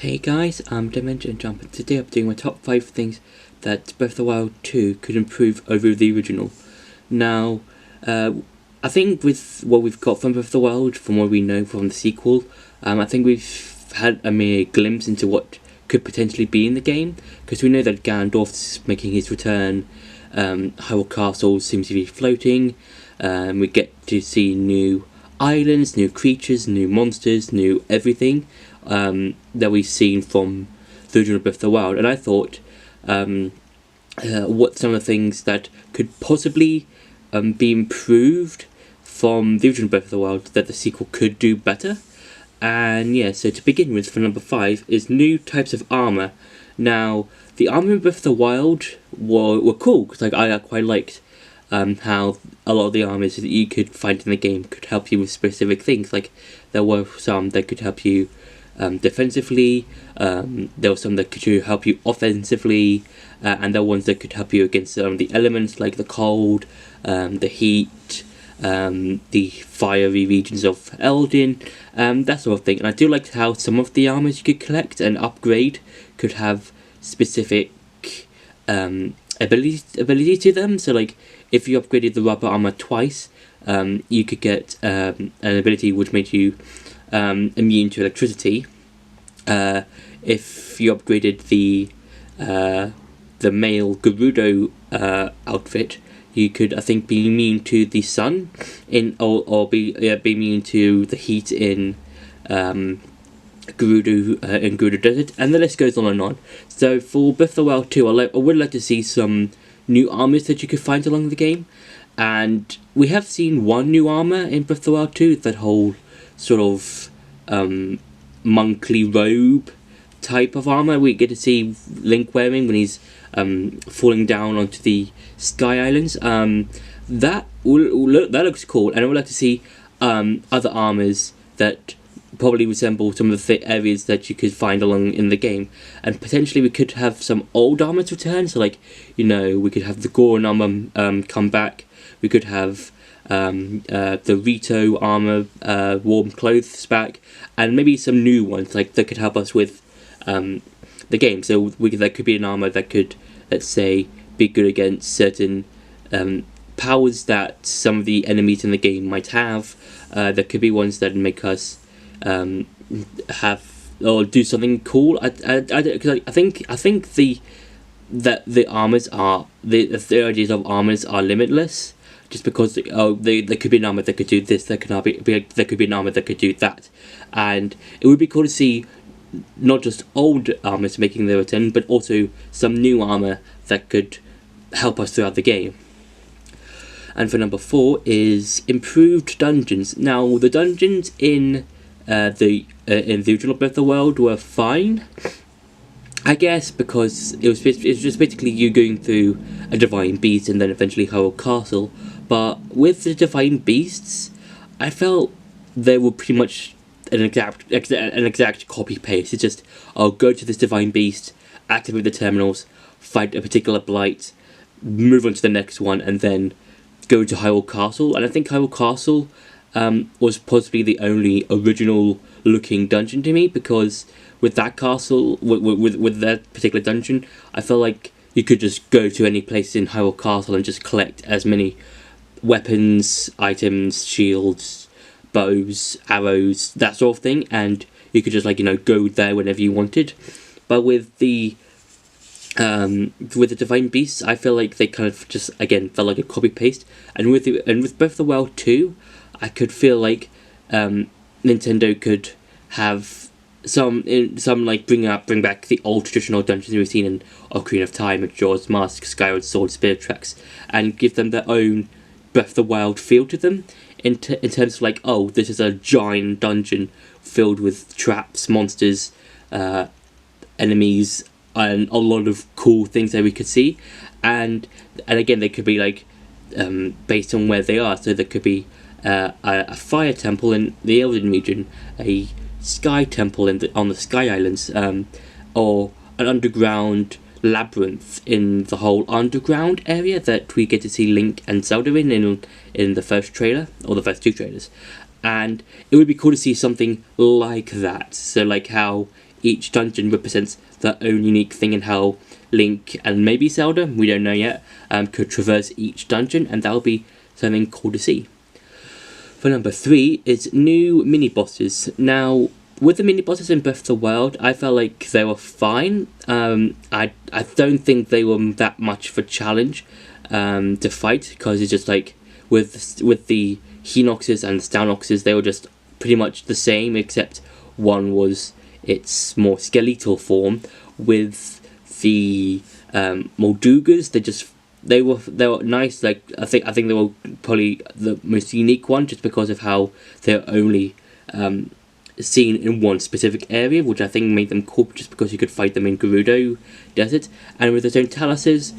Hey guys, I'm Dimension Jump, and today I'm doing my top 5 things that Breath of the Wild 2 could improve over the original. Now, I think with what we've got from Breath of the Wild, from what we know from the sequel, I think we've had a mere glimpse into what could potentially be in the game, because we know that Ganondorf's making his return, Hyrule Castle seems to be floating, we get to see new islands, new creatures, new monsters, new everything that we've seen from the original Breath of the Wild. And I thought what some of the things that could possibly be improved from the original Breath of the Wild that the sequel could do better. And yeah, so to begin with, for number 5 is new types of armor. Now, the armor in Breath of the Wild were cool, because I quite liked how a lot of the armors that you could find in the game could help you with specific things. Like, there were some that could help you defensively, there were some that could help you offensively, and there were ones that could help you against the elements like the cold, the heat, the fiery regions of Eldin, that sort of thing. And I do like how some of the armors you could collect and upgrade could have specific ability to them. So like, if you upgraded the rubber armor twice, you could get an ability which made you immune to electricity. If you upgraded the male Gerudo outfit, you could, I think, be immune to the sun or be immune to the heat in Gerudo Desert, and the list goes on and on. So for Breath of the Wild 2, I would like to see some new armors that you could find along the game, and we have seen one new armor in Breath of the Wild 2, that whole sort of monkly robe type of armor we get to see Link wearing when he's falling down onto the Sky Islands. That looks cool, and I would like to see other armors that probably resemble some of the areas that you could find along in the game, and potentially we could have some old armors return. So like, we could have the Goron armor come back, we could have the Rito armor, warm clothes back, and maybe some new ones like that could help us with the game. So there could be an armor that could, let's say, be good against certain powers that some of the enemies in the game might have. There could be ones that make us have or do something cool. I think the armors are the ideas of armors are limitless. Just because there could be an armor that could do this, there could be an armor that could do that, and it would be cool to see not just old armors making their return, but also some new armor that could help us throughout the game. And for number 4 is improved dungeons. Now, the dungeons in the original Breath of the Wild were fine, I guess, because it was just basically you going through a Divine Beast and then eventually Hyrule Castle. But with the Divine Beasts, I felt they were pretty much an exact copy paste. It's just, I'll go to this Divine Beast, activate the terminals, fight a particular blight, move on to the next one, and then go to Hyrule Castle. And I think Hyrule Castle was possibly the only original looking dungeon to me, because with that castle, with that particular dungeon, I felt like you could just go to any place in Hyrule Castle and just collect as many weapons, items, shields, bows, arrows, that sort of thing, and you could just go there whenever you wanted. But with the Divine Beasts, I feel like they kind of just felt like a copy paste. And with Breath of the Wild 2, I could feel like Nintendo could have some bring back the old traditional dungeons we've seen in Ocarina of Time, Majora's Mask, Skyward Sword, Spirit Tracks, and give them their own Breath of the Wild feel to them, in terms of this is a giant dungeon filled with traps, monsters, enemies, and a lot of cool things that we could see. And again, they could be based on where they are. So there could be a fire temple in the Eldin region, a sky temple on the Sky Islands, or an underground labyrinth in the whole underground area that we get to see Link and Zelda in the first trailer, or the first 2 trailers. And it would be cool to see something like that. So like how each dungeon represents their own unique thing, and how Link and maybe Zelda, we don't know yet, could traverse each dungeon, and that'll be something cool to see. For number 3 is new mini bosses. Now, with the mini bosses in Breath of the Wild, I felt like they were fine. I don't think they were that much of a challenge to fight, because it's just like with the Hinoxes and the Stanoxes, they were just pretty much the same, except one was its more skeletal form. With the Moldugas, they were nice. Like I think they were probably the most unique one, just because of how they're only seen in one specific area, which I think made them cool, just because you could fight them in Gerudo Desert. And with the Zontaluses,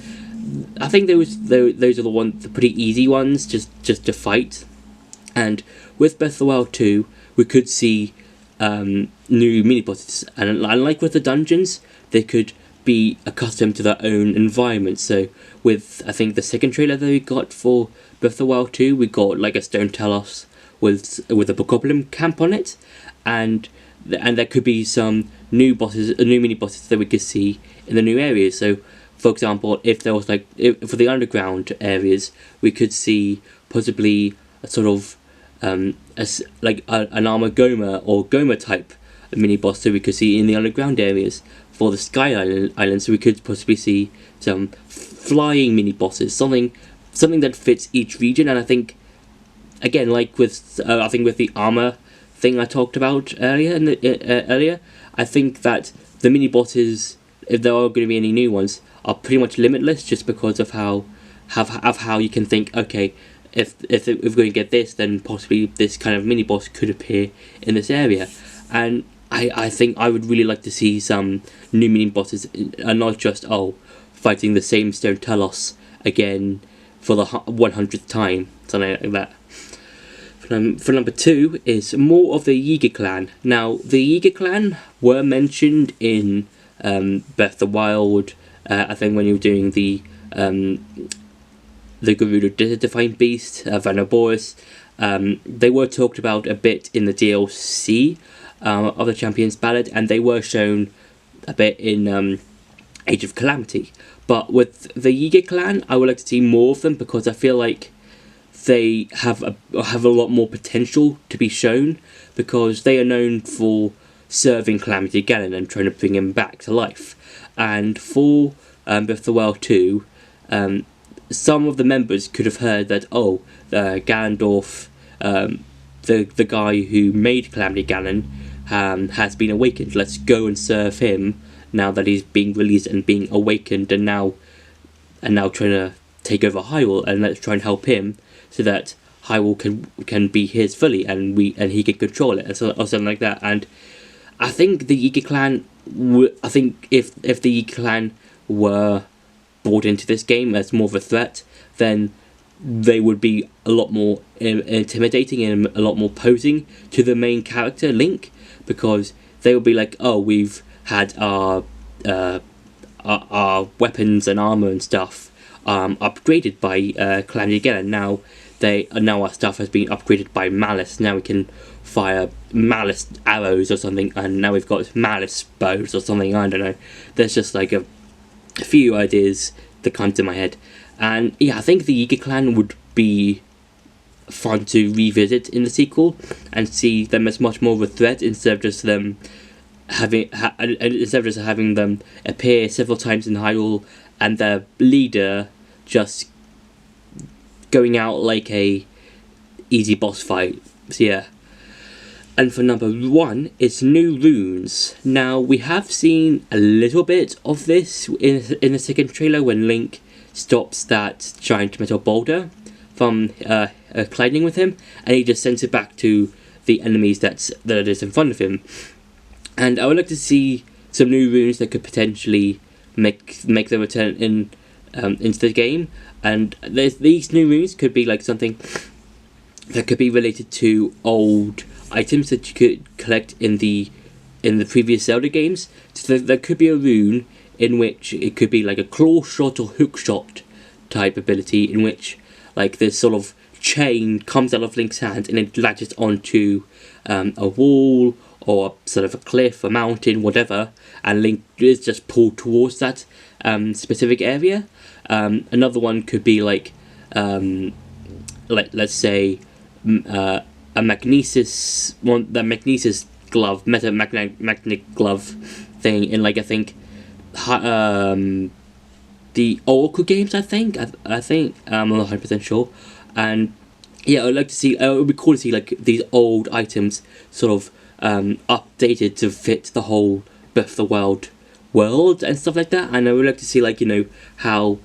I think those are the pretty easy ones just to fight. And with Breath of the Wild 2, we could see new mini bosses, and like with the dungeons, they could be accustomed to their own environment. So with, I think, the second trailer that we got for Breath of the Wild 2, we got like a stone Talos with a Bokoblin camp on it, and there could be some new mini bosses that we could see in the new areas. So for example, if there was for the underground areas, we could see possibly a sort of an Armor Goma or Goma type mini boss that we could see in the underground areas. For the Sky Islands, we could possibly see some flying mini bosses, something that fits each region. And I think, again, like with with the armor thing I talked about earlier, I think that the mini bosses, if there are going to be any new ones, are pretty much limitless, just because of how you can think, okay, if we're going to get this, then possibly this kind of mini boss could appear in this area. And I think I would really like to see some new mini bosses, and not just fighting the same Stone Talos again for the 100th time, something like that. For number 2 is more of the Yiga Clan. Now, the Yiga Clan were mentioned in Breath of the Wild. I think when you were doing the Gerudo Desert Defiant Beast, Vanoboris, they were talked about a bit in the DLC of the Champions Ballad, and they were shown a bit in Age of Calamity. But with the Yiga Clan, I would like to see more of them, because I feel like they have a lot more potential to be shown, because they are known for serving Calamity Ganon and trying to bring him back to life. And for Breath of the Wild 2, some of the members could have heard that Ganondorf, the guy who made Calamity Ganon, has been awakened. Let's go and serve him now that he's being released and being awakened, and now trying to take over Hyrule, and let's try and help him so that Hyrule can be his fully, and he can control it, or something like that. And I think the Yiga Clan, I think if the Yiga Clan were brought into this game as more of a threat, then they would be a lot more intimidating and a lot more posing to the main character, Link, because they would be like, we've had our weapons and armor and stuff upgraded by Calamity Ganon. Now our stuff has been upgraded by Malice. Now we can fire Malice arrows or something, and now we've got Malice bows or something. I don't know. There's just like a few ideas that come to my head, and yeah, I think the Yiga Clan would be fun to revisit in the sequel and see them as much more of a threat, instead of just them having them appear several times in Hyrule and their leader just going out like a easy boss fight. So yeah. And for number 1, it's new runes. Now, we have seen a little bit of this in the second trailer, when Link stops that giant metal boulder from colliding with him, and he just sends it back to the enemies that is in front of him. And I would like to see some new runes that could potentially make their return into the game. And these new runes could be like something that could be related to old items that you could collect in the previous Zelda games. So there could be a rune in which it could be like a claw shot or hook shot type ability, in which like this sort of chain comes out of Link's hand and it latches onto a wall or sort of a cliff, a mountain, whatever, and Link is just pulled towards that specific area. Another one could be like let's say a magnesis glove, magnetic glove thing in, like, I think the Oracle games. I think I'm not 100% sure, and yeah, I'd like to see. It would be cool to see like these old items sort of updated to fit the whole Breath of the Wild world and stuff like that. And I would like to see, like, how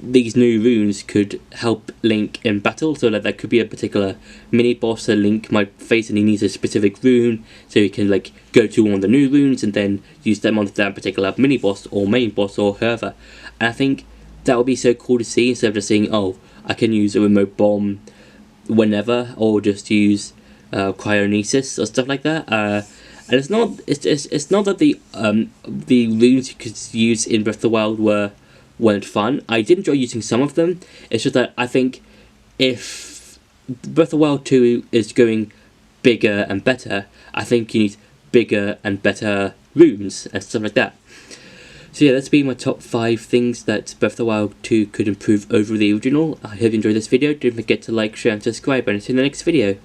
these new runes could help Link in battle. So that there could be a particular mini boss that Link might face, and he needs a specific rune, so he can like go to one of the new runes and then use them on that particular mini boss or main boss or whoever. And I think that would be so cool to see, instead of just saying, oh, I can use a remote bomb whenever, or just use cryonesis or stuff like that. And it's not that the runes you could use in Breath of the Wild weren't fun. I did enjoy using some of them. It's just that I think if Breath of the Wild 2 is going bigger and better, I think you need bigger and better runes and stuff like that. So yeah, that's been my top 5 things that Breath of the Wild 2 could improve over the original. I hope you enjoyed this video. Don't forget to like, share and subscribe, and see you in the next video.